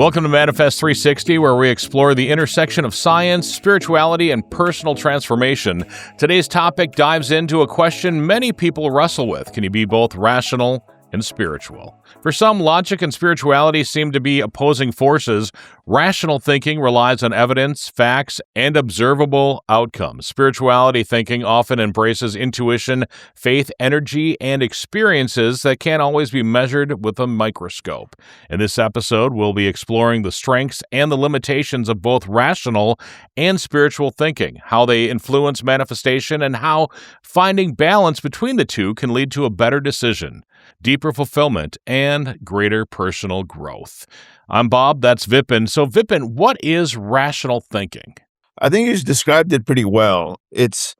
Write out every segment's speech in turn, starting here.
Welcome to Manifest 360, where we explore the intersection of science, spirituality, and personal transformation. Today's topic dives into a question many people wrestle with. Can you be both rational and spiritual? For some, logic and spirituality seem to be opposing forces. Rational thinking relies on evidence, facts, and observable outcomes. Spirituality thinking often embraces intuition, faith, energy, and experiences that can't always be measured with a microscope. In this episode, we'll be exploring the strengths and the limitations of both rational and spiritual thinking, how they influence manifestation, and how finding balance between the two can lead to a better decision, deeper fulfillment, and greater personal growth. I'm Bob, that's Vipin. So Vipin, what is rational thinking? I think you described it pretty well. It's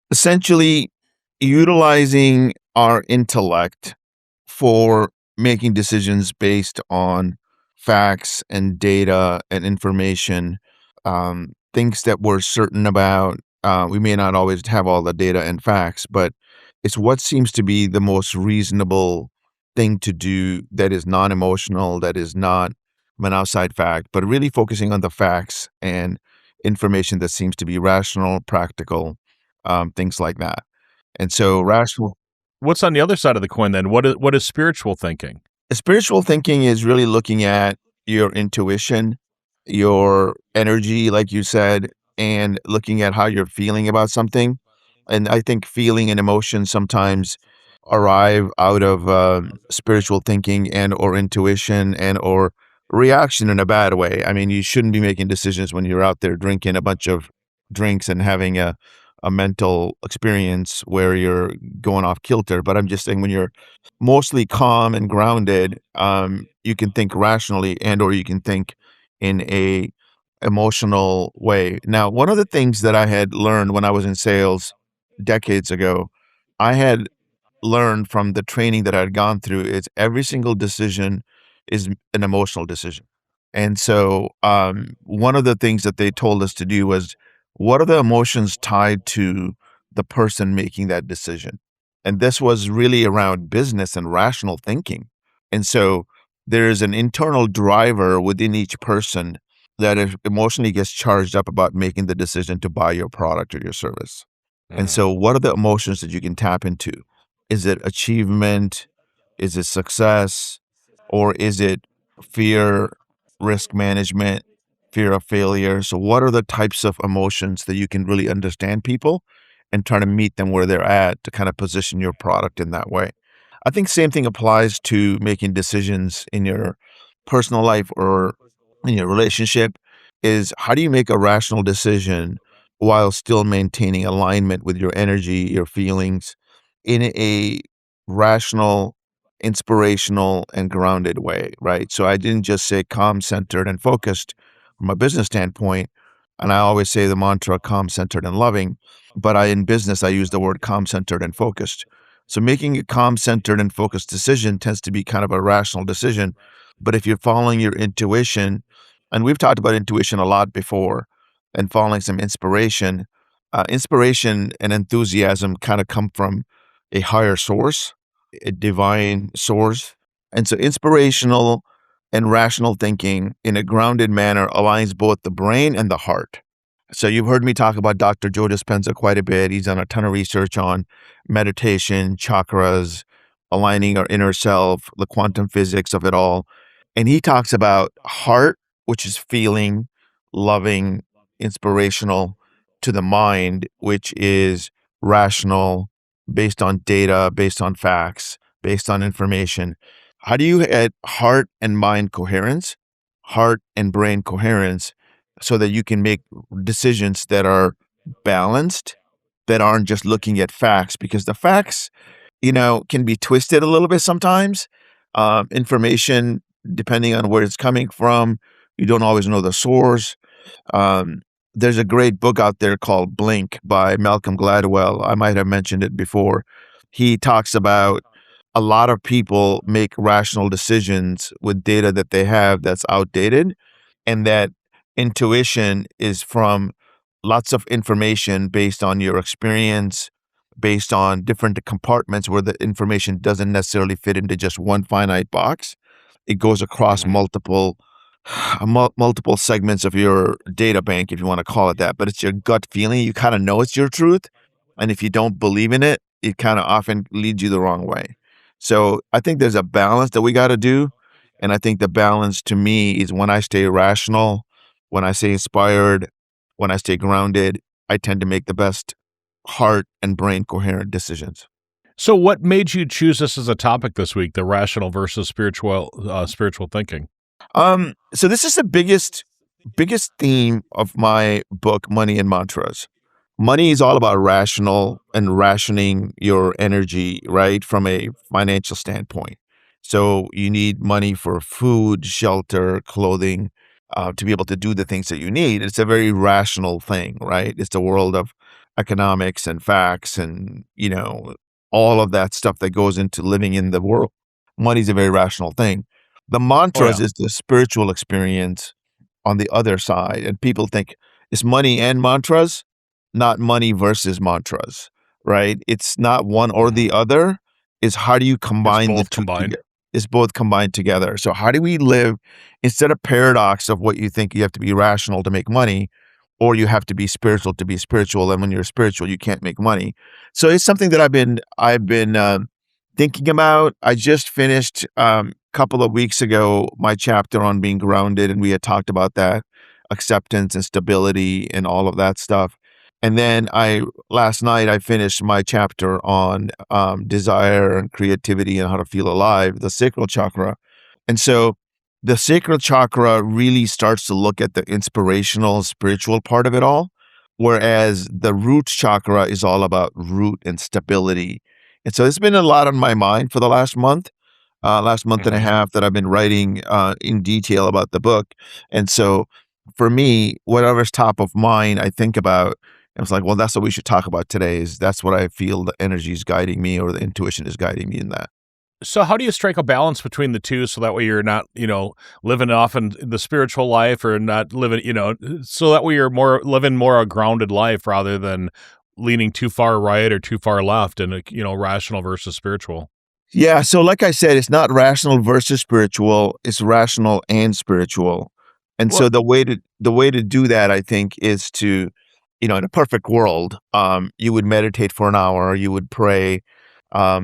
essentially utilizing our intellect for making decisions based on facts and data and information, things that we're certain about. We may not always have all the data and facts, but it's what seems to be the most reasonable thing to do that is non-emotional, that is not an outside fact, but really focusing on the facts and information that seems to be rational, practical, things like that. And so rational. What's on the other side of the coin then? What is spiritual thinking? Spiritual thinking is really looking at your intuition, your energy, like you said, and looking at how you're feeling about something. And I think feeling and emotion sometimes arrive out of spiritual thinking and or intuition and or reaction in a bad way. I mean, you shouldn't be making decisions when you're out there drinking a bunch of drinks and having a mental experience where you're going off kilter. But I'm just saying when you're mostly calm and grounded, you can think rationally and or you can think in a emotional way. Now, one of the things that I had learned when I was in sales decades ago, I had learned from the training that I had gone through is every single decision is an emotional decision. And so one of the things that they told us to do was, what are the emotions tied to the person making that decision? And this was really around business and rational thinking. And so there's an internal driver within each person that emotionally gets charged up about making the decision to buy your product or your service. And so what are the emotions that you can tap into? Is it achievement? Is it success? Or is it fear, risk management, fear of failure? So what are the types of emotions that you can really understand people and try to meet them where they're at to kind of position your product in that way? I think same thing applies to making decisions in your personal life or in your relationship is how do you make a rational decision while still maintaining alignment with your energy, your feelings in a rational, inspirational, and grounded way, right? So I didn't just say calm, centered, and focused from a business standpoint. And I always say the mantra calm, centered, and loving. But in business, I use the word calm, centered, and focused. So making a calm, centered, and focused decision tends to be kind of a rational decision. But if you're following your intuition, and we've talked about intuition a lot before, and following some inspiration, inspiration and enthusiasm kind of come from a higher source, a divine source. And so inspirational and rational thinking in a grounded manner aligns both the brain and the heart. So you've heard me talk about Dr. Joe Dispenza quite a bit. He's done a ton of research on meditation, chakras, aligning our inner self, the quantum physics of it all. And he talks about heart, which is feeling, loving, inspirational, to the mind, which is rational, based on data, based on facts, based on information. How do you get heart and mind coherence, heart and brain coherence, so that you can make decisions that are balanced, that aren't just looking at facts? Because the facts, can be twisted a little bit sometimes. Information, depending on where it's coming from, you don't always know the source. There's a great book out there called Blink by Malcolm Gladwell. I might have mentioned it before. He talks about a lot of people make rational decisions with data that they have that's outdated, and that intuition is from lots of information based on your experience, based on different compartments where the information doesn't necessarily fit into just one finite box. It goes across multiple multiple segments of your data bank, if you want to call it that, but it's your gut feeling. You kind of know it's your truth. And if you don't believe in it, it kind of often leads you the wrong way. So I think there's a balance that we got to do. And I think the balance to me is when I stay rational, when I stay inspired, when I stay grounded, I tend to make the best heart and brain coherent decisions. So, what made you choose this as a topic this week, the rational versus spiritual thinking? So this is the biggest theme of my book, Money and Mantras. Money is all about rational and rationing your energy, right? From a financial standpoint. So you need money for food, shelter, clothing, to be able to do the things that you need. It's a very rational thing, right? It's the world of economics and facts and, all of that stuff that goes into living in the world. Money's a very rational thing. The Oh, mantras yeah. is the spiritual experience on the other side. And people think it's money and mantras, not money versus mantras, right? It's not one or Mhm. the other. Is how do you It's combine the both two combined. together? It's both combined together. So how do we live instead of paradox of what you think you have to be rational to make money, or you have to be spiritual to be spiritual, and when you're spiritual, you can't make money. So it's something that I've been thinking about. I just finished couple of weeks ago my chapter on being grounded, and we had talked about that acceptance and stability and all of that stuff. And then I last night I finished my chapter on desire and creativity and how to feel alive, the sacral chakra. And so the sacral chakra really starts to look at the inspirational, spiritual part of it all, whereas the root chakra is all about root and stability. And so it's been a lot on my mind for the last month and a Mhm. half that I've been writing in detail about the book. And so for me, whatever's top of mind, I think about. I was like, well, that's what we should talk about today. Is that's what I feel the energy is guiding me, or the intuition is guiding me in that. So, how do you strike a balance between the two so that way you're not, living off in the spiritual life or not living, so that way you're more living more a grounded life rather than leaning too far right or too far left and, rational versus spiritual? Yeah, so like I said, it's not rational versus spiritual, it's rational and spiritual. And Well, so the way to do that, I think, is to, in a perfect world, you would meditate for an hour, you would pray,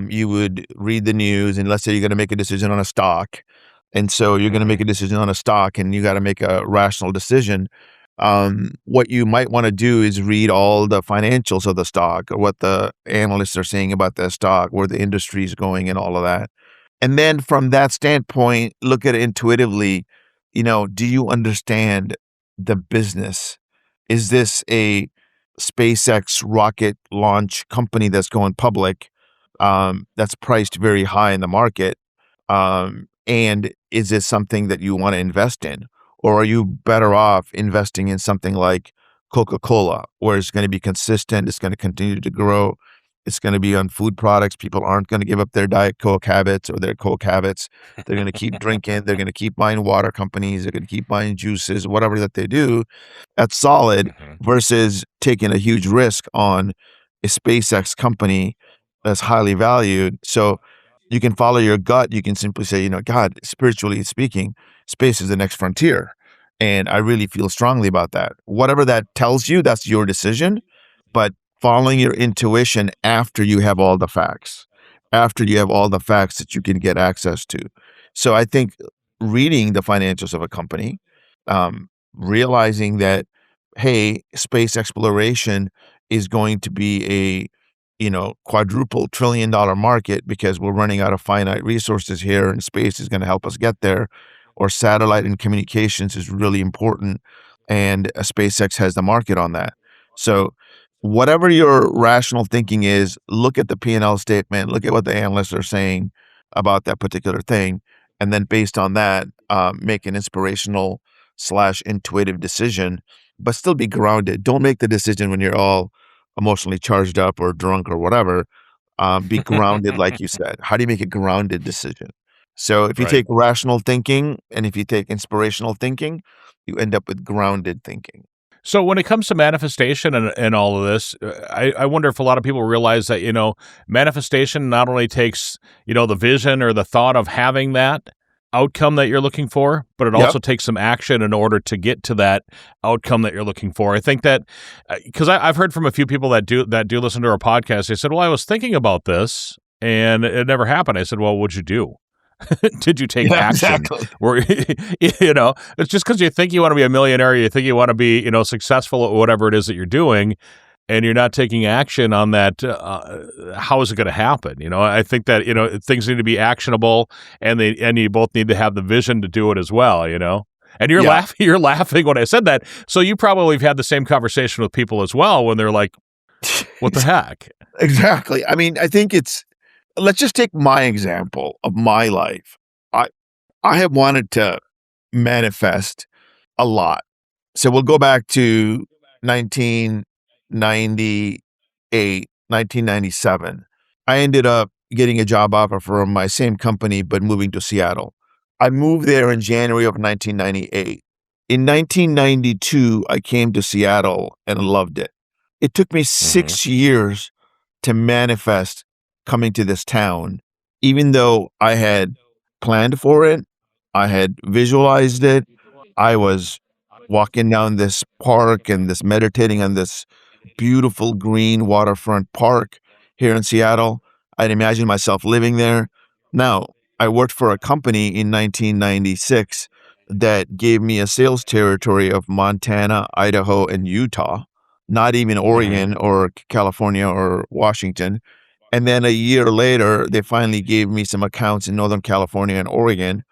you would read the news, and let's say you're gonna make a decision on a stock. And so you're gonna make mhm. a decision on a stock and you gotta make a rational decision. What you might want to do is read all the financials of the stock or what the analysts are saying about that stock, where the industry is going, and all of that. And then from that standpoint, look at it intuitively. Do you understand the business? Is this a SpaceX rocket launch company that's going public, that's priced very high in the market? And is this something that you want to invest in? Or are you better off investing in something like Coca-Cola, where it's going to be consistent, it's going to continue to grow, it's going to be on food products. People aren't going to give up their Diet Coke habits or their Coke habits. They're going to keep drinking. They're going to keep buying water companies. They're going to keep buying juices, whatever that they do. That's solid Mhm. versus taking a huge risk on a SpaceX company that's highly valued. So you can follow your gut. You can simply say, God, spiritually speaking, space is the next frontier. And I really feel strongly about that. Whatever that tells you, that's your decision. But following your intuition after you have all the facts, after you have all the facts that you can get access to. So I think reading the financials of a company, realizing that, hey, space exploration is going to be a quadruple $1 trillion market because we're running out of finite resources here, and space is going to help us get there. Or satellite and communications is really important, and SpaceX has the market on that. So whatever your rational thinking is, look at the P&L statement, look at what the analysts are saying about that particular thing, and then based on that, make an inspirational slash intuitive decision, but still be grounded. Don't make the decision when you're all emotionally charged up or drunk or whatever. Be grounded, like you said. How do you make a grounded decision? So if you Right. take rational thinking and if you take inspirational thinking, you end up with grounded thinking. So when it comes to manifestation and all of this, I wonder if a lot of people realize that, manifestation not only takes, the vision or the thought of having that, outcome that you're looking for, but it Yep. also takes some action in order to get to that outcome that you're looking for. I think that because I've heard from a few people that do listen to our podcast. They said, "Well, I was thinking about this and it never happened." I said, "Well, what'd you do? Did you take Yeah, action?" exactly. Or it's just because you think you want to be a millionaire, you think you want to be successful at whatever it is that you're doing, and you're not taking action on that, how is it going to happen? I think that, things need to be actionable, and you both need to have the vision to do it as well, And you're Yeah. laughing, you're laughing when I said that. So you probably have had the same conversation with people as well when they're like, what the heck? Exactly. I mean, I think let's just take my example of my life. I I have wanted to manifest a lot. So we'll go back to 1998, 1997. I ended up getting a job offer from my same company, but moving to Seattle. I moved there in January of 1998. In 1992, I came to Seattle and loved it. It took me Mm-hmm. 6 years to manifest coming to this town, even though I had planned for it, I had visualized it. I was walking down this park and this meditating on this beautiful green waterfront park here in Seattle. I'd imagine myself living there. Now, I worked for a company in 1996 that gave me a sales territory of Montana, Idaho, and Utah, not even Mm-hmm. Oregon or California or Washington. And then a year later, they finally gave me some accounts in Northern California and Oregon.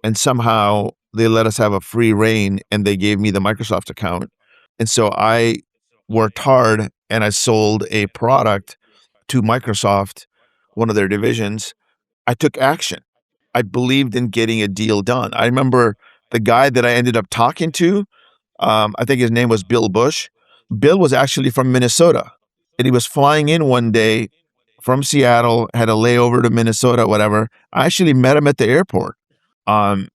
And somehow they let us have a free reign and they gave me the Microsoft account. And so I worked hard and I sold a product to Microsoft, one of their divisions. I took action. I believed in getting a deal done. I remember the guy that I ended up talking to, I think his name was Bill Bush. Bill was actually from Minnesota, and he was flying in one day from Seattle, had a layover to Minnesota, whatever. I actually met him at the airport, and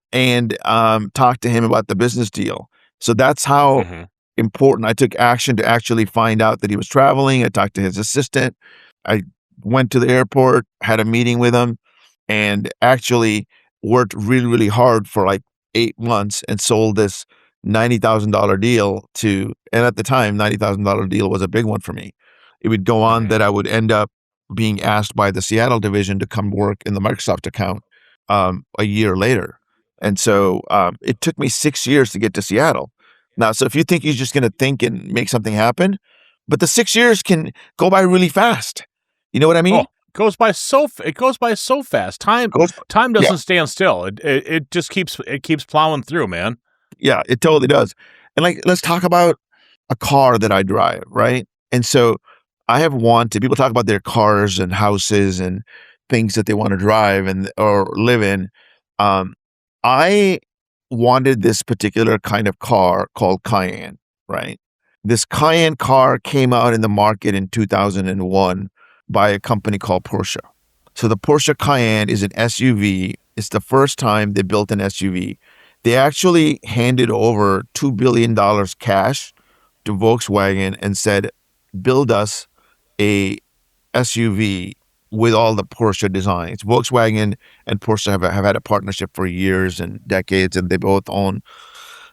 talked to him about the business deal. So that's how Mm-hmm. important I took action to actually find out that he was traveling. I talked to his assistant. I went to the airport, had a meeting with him, and actually worked really, really hard for like 8 months and sold this $90,000 deal and at the time, $90,000 deal was a big one for me. It would go on Mm-hmm. that I would end up being asked by the Seattle division to come work in the Microsoft account a year later. And so it took me 6 years to get to Seattle. Now, so if you think you're just going to think and make something happen, but the 6 years can go by really fast. You know what I Oh, mean? it goes by so fast. Time Goes, time yeah, doesn't stand still. It just keeps plowing through, man. yeah, it totally does. And like, let's talk about a car that I drive, right? And so I have wanted, people talk about their cars and houses and things that they want to drive and or live in. Um, I wanted this particular kind of car called Cayenne, right? This Cayenne car came out in the market in 2001 by a company called Porsche. So the Porsche Cayenne is an SUV. It's the first time they built an SUV. They actually handed over $2 billion cash to Volkswagen and said, build us a SUV with all the Porsche designs. Volkswagen and Porsche have had a partnership for years and decades, and they both own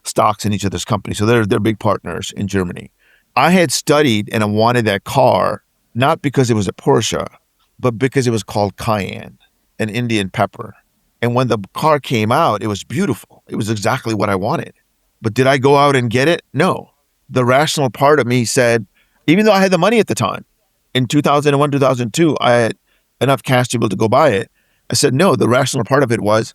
stocks in each other's companies. So they're big partners in Germany. I had studied and I wanted that car, not because it was a Porsche, but because it was called Cayenne, an Indian pepper. And when the car came out, it was beautiful. It was exactly what I wanted. But did I go out and get it? No. The rational part of me said, even though I had the money at the time, in 2001, 2002, I had enough cash to be able to go buy it. I said, no, the rational part of it was,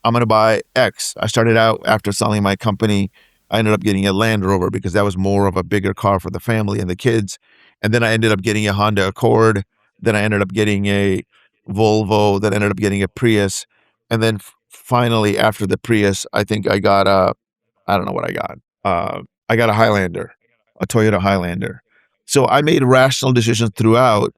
I'm going to buy X. I started out after selling my company. I ended up getting a Land Rover because that was more of a bigger car for the family and the kids. And then I ended up getting a Honda Accord. Then I ended up getting a Volvo. Then I ended up getting a Prius. And then finally, after the Prius, I think I got I don't know what I got. I got a Highlander, a Toyota Highlander. So I made rational decisions throughout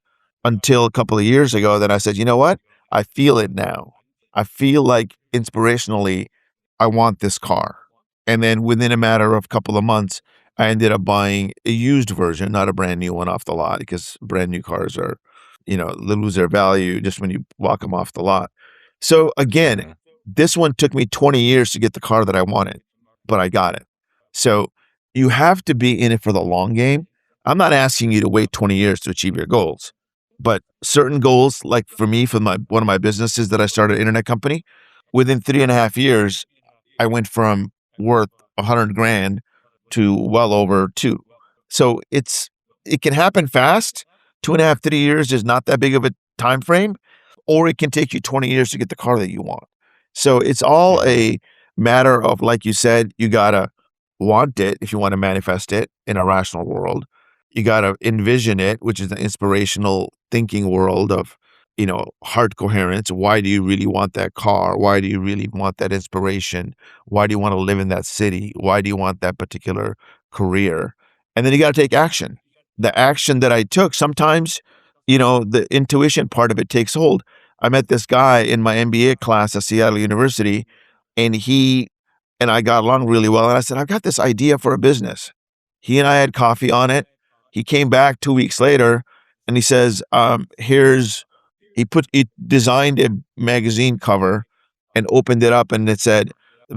until a couple of years ago that I said, you know what? I feel it now. I feel like inspirationally, I want this car. And then within a matter of a couple of months, I ended up buying a used version, not a brand new one off the lot, because brand new cars are, they lose their value just when you walk them off the lot. So again, Mhm. This one took me 20 years to get the car that I wanted, but I got it. So you have to be in it for the long game. I'm not asking you to wait 20 years to achieve your goals, but certain goals, like for me, for one of my businesses that I started, an internet company, within 3.5 years, I went from worth 100 grand to well over two. So it can happen fast. 2.5, 3 years is not that big of a time frame, or it can take you 20 years to get the car that you want. So it's all Hmm. a matter of, like you said, you gotta want it if you want to manifest it in a rational world. You gotta envision it, which is the inspirational thinking world of, heart coherence. Why do you really want that car? Why do you really want that inspiration? Why do you want to live in that city? Why do you want that particular career? And then you got to take action. The action that I took, sometimes, the intuition part of it takes hold. I met this guy in my MBA class at Seattle University, and he and I got along really well. And I said, I've got this idea for a business. He and I had coffee on it. He came back 2 weeks later and he says, he designed a magazine cover and opened it up, and it said,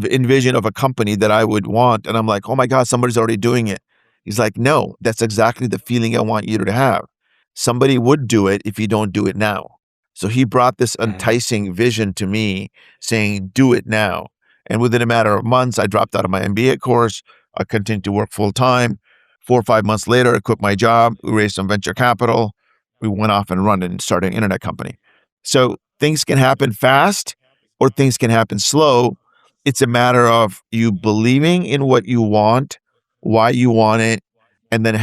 envision of a company that I would want. And I'm like, oh my God, somebody's already doing it. He's like, no, that's exactly the feeling I want you to have. Somebody would do it if you don't do it now. So he brought this Hmm. enticing vision to me saying, do it now. And within a matter of months, I dropped out of my MBA course. I continued to work full time. 4 or 5 months later, I quit my job. We raised some venture capital. We went off and run and started an internet company. So things can happen fast or things can happen slow. It's a matter of you believing in what you want, why you want it, and then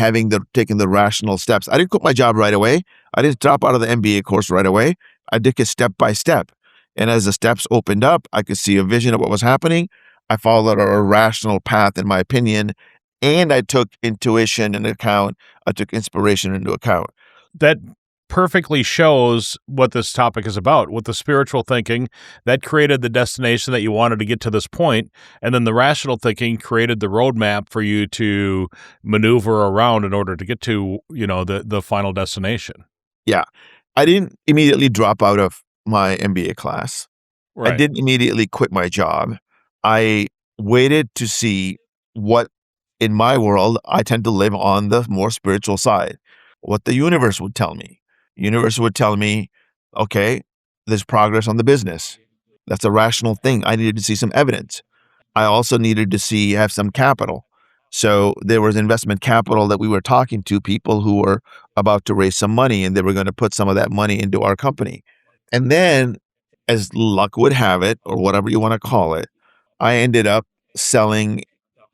taking the rational steps. I didn't quit my job right away. I didn't drop out of the MBA course right away. I took it step by step. And as the steps opened up, I could see a vision of what was happening. I followed a rational path, in my opinion, and I took intuition into account. I took inspiration into account. That perfectly shows what this topic is about. With the spiritual thinking, that created the destination that you wanted to get to this point, and then the rational thinking created the roadmap for you to maneuver around in order to get to, the final destination. Yeah. I didn't immediately drop out of my MBA class. I Right. didn't immediately quit my job. I waited to see what, in my world, I tend to live on the more spiritual side, what the universe would tell me. Universe would tell me, okay, there's progress on the business. That's a rational thing. I needed to see some evidence. I also needed to have some capital. So there was investment capital that we were talking to, people who were about to raise some money, and they were going to put some of that money into our company. And then, as luck would have it, or whatever you want to call it, I ended up selling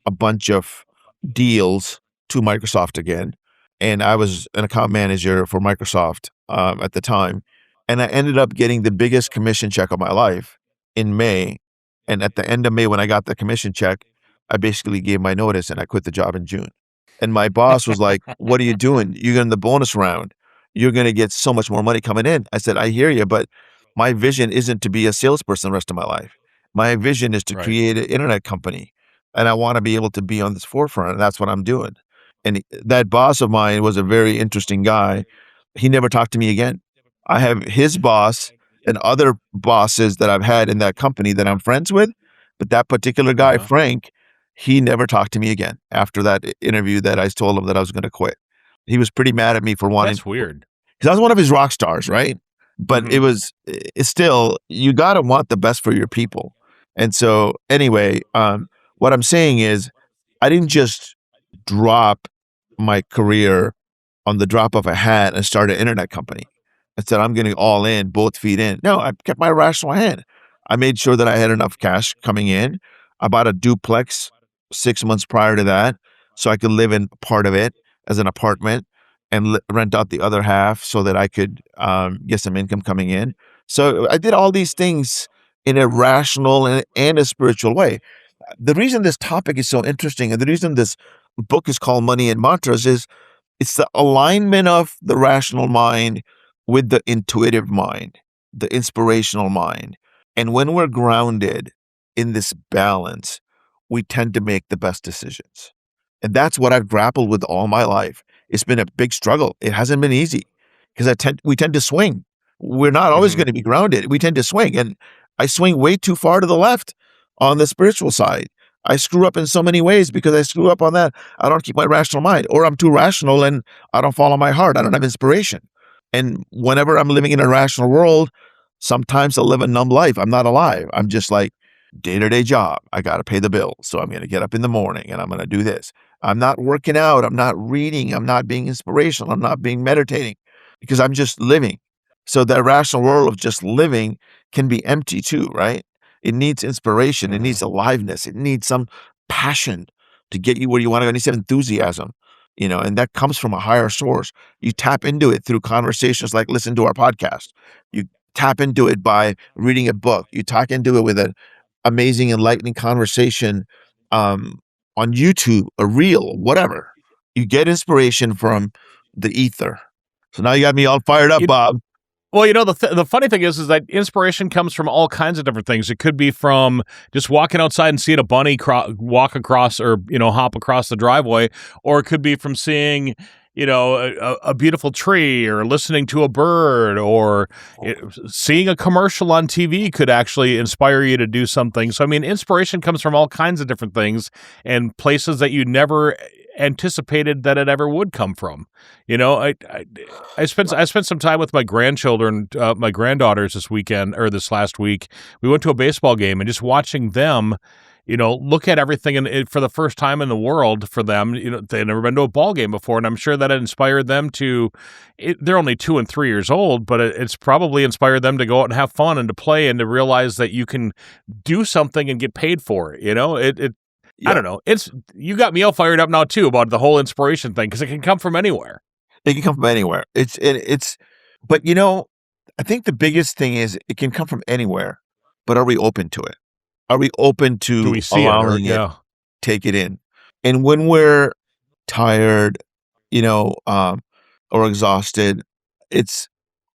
a bunch of deals to Microsoft again. And I was an account manager for Microsoft at the time. And I ended up getting the biggest commission check of my life in May. And at the end of May, when I got the commission check, I basically gave my notice and I quit the job in June. And my boss was like, what are you doing? You're in the bonus round. You're going to get so much more money coming in. I said, I hear you, but my vision isn't to be a salesperson the rest of my life. My vision is to Right. create an internet company, and I want to be able to be on this forefront. And that's what I'm doing. And that boss of mine was a very interesting guy. He never talked to me again. I have his boss and other bosses that I've had in that company that I'm friends with, but that particular guy, Uh-huh. Frank, he never talked to me again after that interview that I told him that I was going to quit. He was pretty mad at me for wanting, That's weird. because I was one of his rock stars, right? But Hmm. it's still, you got to want the best for your people. And so, anyway, what I'm saying is, I didn't just drop my career on the drop of a hat and start an internet company. I said, I'm getting all in, both feet in. No, I kept my rational hand. I made sure that I had enough cash coming in. I bought a duplex 6 months prior to that so I could live in part of it as an apartment and rent out the other half so that I could get some income coming in. So I did all these things in a rational and a spiritual way. The reason this topic is so interesting and the reason this book is called Money and Mantras is it's the alignment of the rational mind with the intuitive mind, the inspirational mind. And when we're grounded in this balance, we tend to make the best decisions. And that's what I've grappled with all my life. It's been a big struggle. It hasn't been easy because we tend to swing. We're not always Hmm. going to be grounded. We tend to swing. And I swing way too far to the left on the spiritual side. I screw up in so many ways because I screw up on that. I don't keep my rational mind, or I'm too rational and I don't follow my heart. I don't have inspiration. And whenever I'm living in a rational world, sometimes I live a numb life. I'm not alive. I'm just like day-to-day job. I got to pay the bills. So I'm going to get up in the morning and I'm going to do this. I'm not working out. I'm not reading. I'm not being inspirational. I'm not being meditating because I'm just living. So the rational world of just living can be empty too, right? It needs inspiration. It needs aliveness. It needs some passion to get you where you want to go. It needs some enthusiasm, and that comes from a higher source. You tap into it through conversations like listen to our podcast. You tap into it by reading a book. You tap into it with an amazing, enlightening conversation on YouTube, a reel, whatever. You get inspiration from the ether. So now you got me all fired up, You- Bob. Well, the funny thing is that inspiration comes from all kinds of different things. It could be from just walking outside and seeing a bunny walk across or, hop across the driveway, or it could be from seeing, a beautiful tree or listening to a bird or seeing a commercial on TV could actually inspire you to do something. So, I mean, inspiration comes from all kinds of different things and places that you never anticipated that it ever would come from. I spent some time with my grandchildren, my granddaughters this last week. We went to a baseball game and just watching them, look at everything for the first time in the world for them. They'd never been to a ball game before, and I'm sure that it inspired them to. They're only 2 and 3 years old, but it's probably inspired them to go out and have fun and to play and to realize that you can do something and get paid for it. I don't know. You got me all fired up now too about the whole inspiration thing because it can come from anywhere. It can come from anywhere. But I think the biggest thing is it can come from anywhere. But are we open to it? Are we open Do to we see allowing it? it, take it in? And when we're tired, or exhausted, it's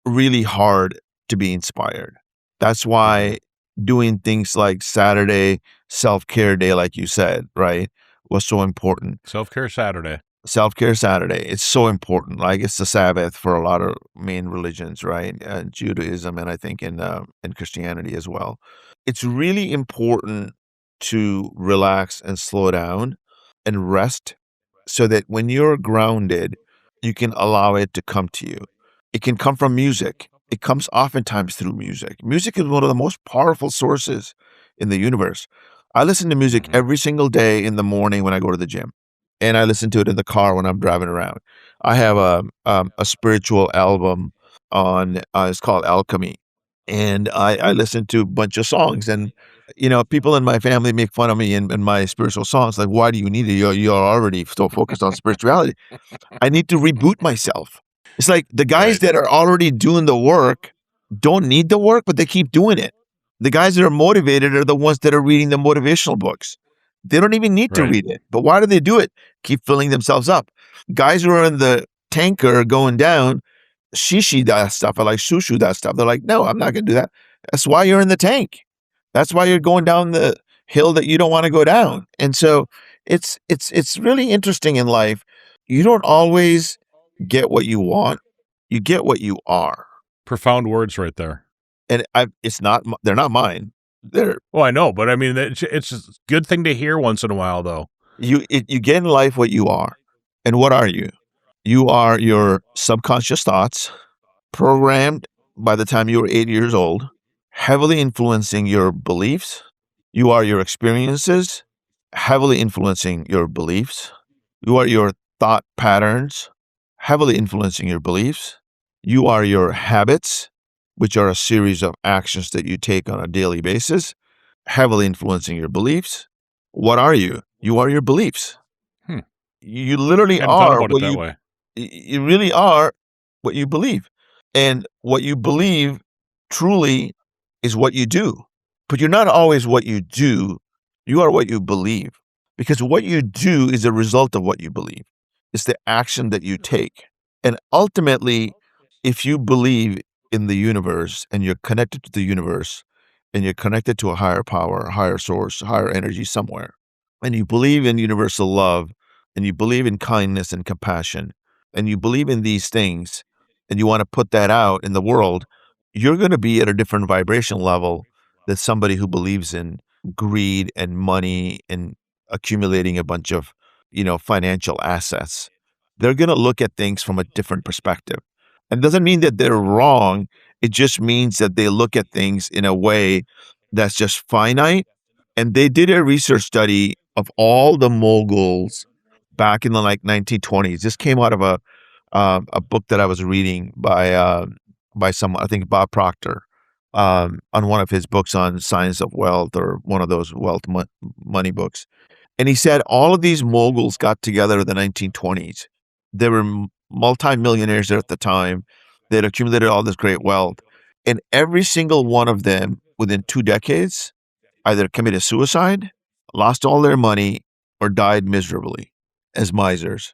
really hard to be inspired. That's why doing things like Saturday self-care day, like you said, right, was so important. Self-care Saturday. Self-care Saturday. It's so important. Like it's the Sabbath for a lot of main religions, right? Judaism and I think in Christianity as well. It's really important to relax and slow down and rest so that when you're grounded, you can allow it to come to you. It can come from music. It comes oftentimes through music. Music is one of the most powerful sources in the universe. I listen to music every single day in the morning when I go to the gym. And I listen to it in the car when I'm driving around. I have a spiritual album on. It's called Alchemy, and I listen to a bunch of songs. And people in my family make fun of me and my spiritual songs. Like, why do you need it? You're already so focused on spirituality. I need to reboot myself. It's like the guys that are already doing the work don't need the work, but they keep doing it. The guys that are motivated are the ones that are reading the motivational books. They don't even need to read it. But why do they do it? Keep filling themselves up. Guys who are in the tanker going down, shishi that stuff, or like shushu that stuff. They're like, no, I'm not going to do that. That's why you're in the tank. That's why you're going down the hill that you don't want to go down. And so it's really interesting in life. You don't always get what you want. You get what you are. Profound words right there. And they're not mine. Well, I know, but I mean, it's a good thing to hear once in a while, though. You get in life what you are. And what are you? You are your subconscious thoughts, programmed by the time you were 8 years old, heavily influencing your beliefs. You are your experiences, heavily influencing your beliefs. You are your thought patterns, heavily influencing your beliefs. You are your habits, which are a series of actions that you take on a daily basis, heavily influencing your beliefs. What are you? You are your beliefs. You literally are what that way. You really are what you believe. And what you believe truly is what you do. But you're not always what you do. You are what you believe. Because what you do is a result of what you believe. It's the action that you take. And ultimately, if you believe in the universe and you're connected to the universe and you're connected to a higher power, a higher source, a higher energy somewhere, and you believe in universal love and you believe in kindness and compassion and you believe in these things and you want to put that out in the world, you're going to be at a different vibration level that somebody who believes in greed and money and accumulating a bunch of, financial assets. They're going to look at things from a different perspective. And doesn't mean that they're wrong. It just means that they look at things in a way that's just finite. And they did a research study of all the moguls back in the 1920s. This came out of a book that I was reading by someone, I think Bob Proctor, on one of his books on science of wealth, or one of those money books. And he said all of these moguls got together in the 1920s. They were multimillionaires at the time. They'd accumulated all this great wealth. And every single one of them, within 2 decades, either committed suicide, lost all their money, or died miserably as misers,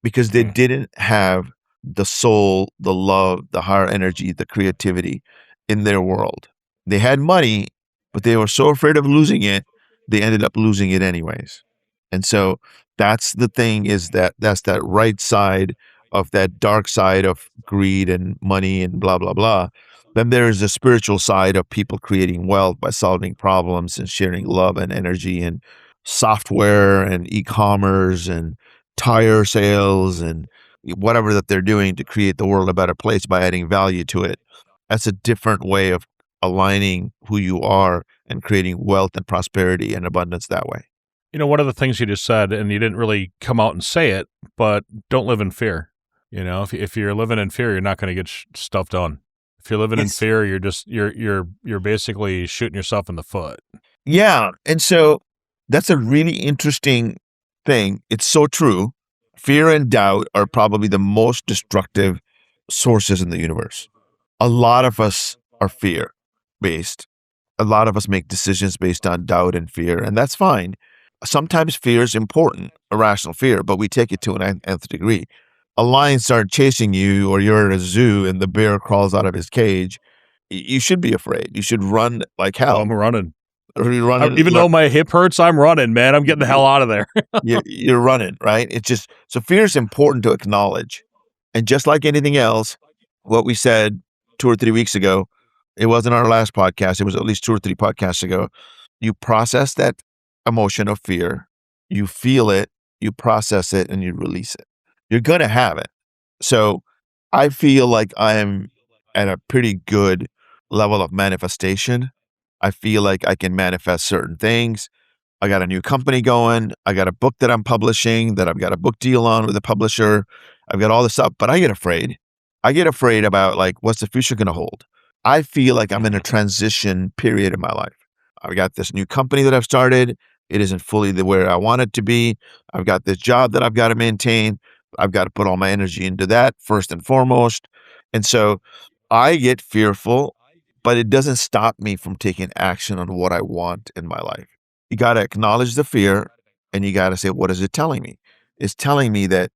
because they didn't have the soul, the love, the higher energy, the creativity in their world. They had money, but they were so afraid of losing it, they ended up losing it anyways. And so that's the thing, is that's that right side of that dark side of greed and money and blah, blah, blah. Then there's the spiritual side of people creating wealth by solving problems and sharing love and energy, and software and e-commerce and tire sales and whatever that they're doing to create the world a better place by adding value to it. That's a different way of aligning who you are and creating wealth and prosperity and abundance that way. One of the things you just said, and you didn't really come out and say it, but don't live in fear. If you're living in fear, you're not going to get stuff done. If you're living in fear, you're basically shooting yourself in the foot. Yeah. And so that's a really interesting thing. It's so true. Fear and doubt are probably the most destructive sources in the universe. A lot of us are fear-based. A lot of us make decisions based on doubt and fear, and that's fine. Sometimes fear is important, irrational fear, but we take it to an nth degree. A lion starts chasing you, or you're at a zoo and the bear crawls out of his cage. You should be afraid. You should run like hell. I'm running. Even though my hip hurts, I'm running, man. I'm getting the hell out of there. You're running, right? It's just, so fear is important to acknowledge. And just like anything else, what we said 2 or 3 weeks ago, it wasn't our last podcast. It was at least 2 or 3 podcasts ago. You process that emotion of fear, you feel it, you process it, and you release it. You're going to have it. So I feel like I'm at a pretty good level of manifestation. I feel like I can manifest certain things. I got a new company going. I got a book that I'm publishing, that I've got a book deal on with a publisher. I've got all this stuff, but I get afraid. I get afraid about, like, what's the future going to hold? I feel like I'm in a transition period in my life. I've got this new company that I've started. It isn't fully where I want it to be. I've got this job that I've got to maintain. I've got to put all my energy into that first and foremost. And so I get fearful, but it doesn't stop me from taking action on what I want in my life. You got to acknowledge the fear, and you got to say, what is it telling me? It's telling me that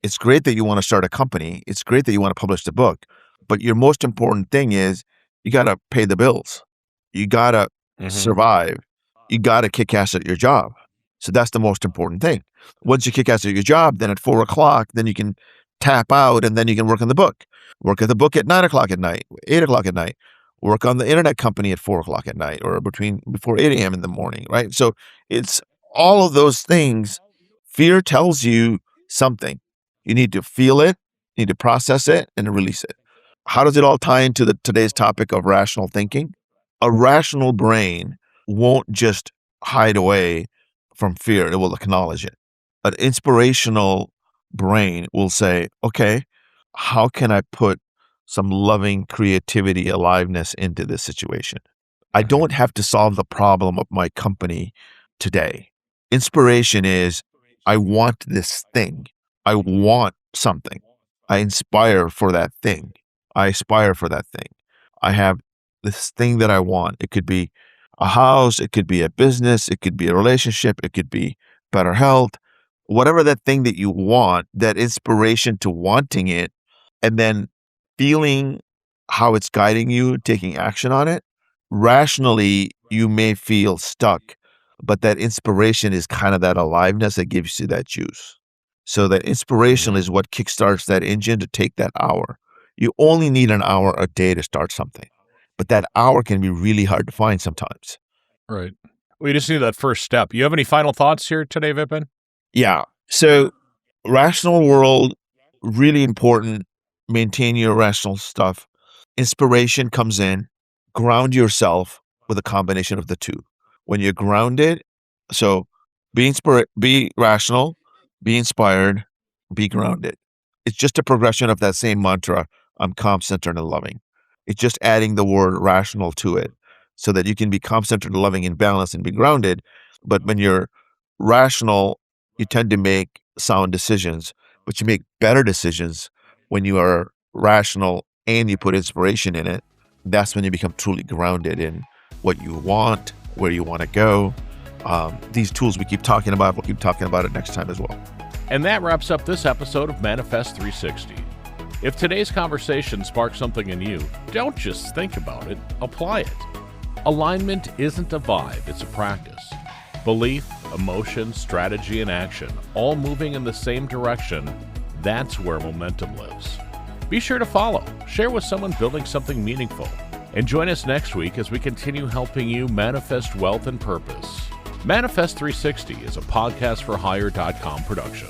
it's great that you want to start a company. It's great that you want to publish the book, but your most important thing is you got to pay the bills. You got to survive. You got to kick ass at your job. So that's the most important thing. Once you kick ass at your job, then at 4 o'clock, then you can tap out, and then you can work on the book. Work on the book at 9 o'clock at night, 8 o'clock at night. Work on the internet company at 4 o'clock at night, or before 8 a.m. in the morning, right? So it's all of those things. Fear tells you something. You need to feel it, you need to process it, and release it. How does it all tie into today's topic of rational thinking? A rational brain won't just hide away from fear. It will acknowledge it. An inspirational brain will say, okay, how can I put some loving creativity, aliveness into this situation? I don't have to solve the problem of my company today. Inspiration is, I want this thing. I want something. I inspire for that thing. I aspire for that thing. I have this thing that I want. It could be a house. It could be a business. It could be a relationship. It could be better health. Whatever that thing that you want, that inspiration to wanting it, and then feeling how it's guiding you, taking action on it. Rationally, you may feel stuck, but that inspiration is kind of that aliveness that gives you that juice. So that inspiration is what kickstarts that engine to take that hour. You only need an hour a day to start something. but that hour can be really hard to find sometimes. Right. We just need that first step. You have any final thoughts here today, Vipin? Yeah. So rational world, really important. Maintain your rational stuff. Inspiration comes in. Ground yourself with a combination of the two. When you're grounded, so be rational, be inspired, be grounded. It's just a progression of that same mantra. I'm calm, centered, and loving. It's just adding the word rational to it so that you can be calm, centered, and loving and balanced and be grounded. But when you're rational, you tend to make sound decisions, but you make better decisions when you are rational and you put inspiration in it. That's when you become truly grounded in what you want, where you want to go. These tools we keep talking about, we'll keep talking about it next time as well. And that wraps up this episode of Manifest 360. If today's conversation sparked something in you, don't just think about it, apply it. Alignment isn't a vibe, it's a practice. Belief, emotion, strategy, and action, all moving in the same direction, that's where momentum lives. Be sure to follow, share with someone building something meaningful, and join us next week as we continue helping you manifest wealth and purpose. Manifest 360 is a podcastforhire.com production.